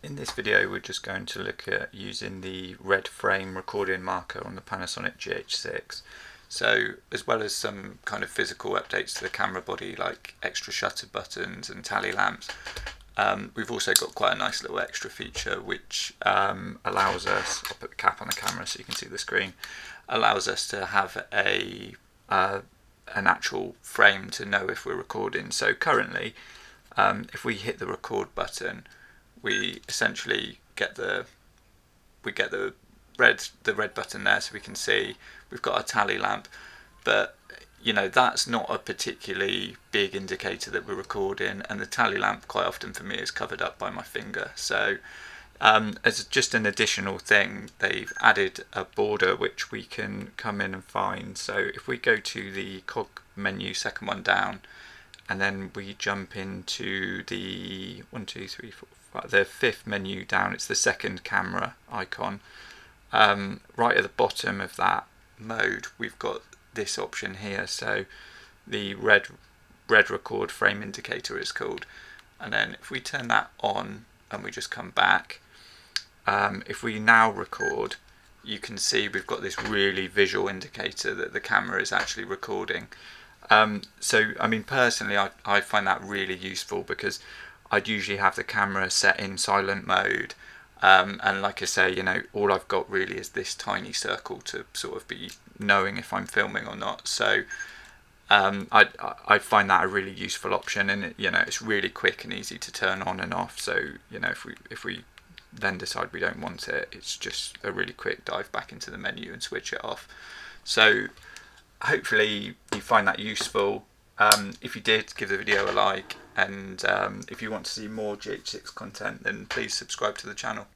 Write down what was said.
In this video we're just going to look at using the red frame recording marker on the Panasonic GH6. So as well as some kind of physical updates to the camera body like extra shutter buttons and tally lamps, we've also got quite a nice little extra feature which allows us, I'll put the cap on the camera so you can see the screen, allows us to have an actual frame to know if we're recording. So currently if we hit the record button, we essentially get the red button there, so we can see we've got a tally lamp, but you know that's not a particularly big indicator that we're recording, and the tally lamp quite often for me is covered up by my finger. So as just an additional thing, they've added a border which we can come in and find. So if we go to the cog menu, second one down, and then we jump into the the fifth menu down, it's the second camera icon. Right at the bottom of that mode we've got this option here, so the red record frame indicator is called, and then if we turn that on and we just come back, if we now record, you can see we've got this really visual indicator that the camera is actually recording. So I mean personally I find that really useful because I'd usually have the camera set in silent mode, and like I say, you know, all I've got really is this tiny circle to sort of be knowing if I'm filming or not. So I find that a really useful option, and you know it's really quick and easy to turn on and off. So you know if we then decide we don't want it, it's just a really quick dive back into the menu and switch it off. So hopefully you find that useful. If you did, give the video a like, and if you want to see more GH6 content, then please subscribe to the channel.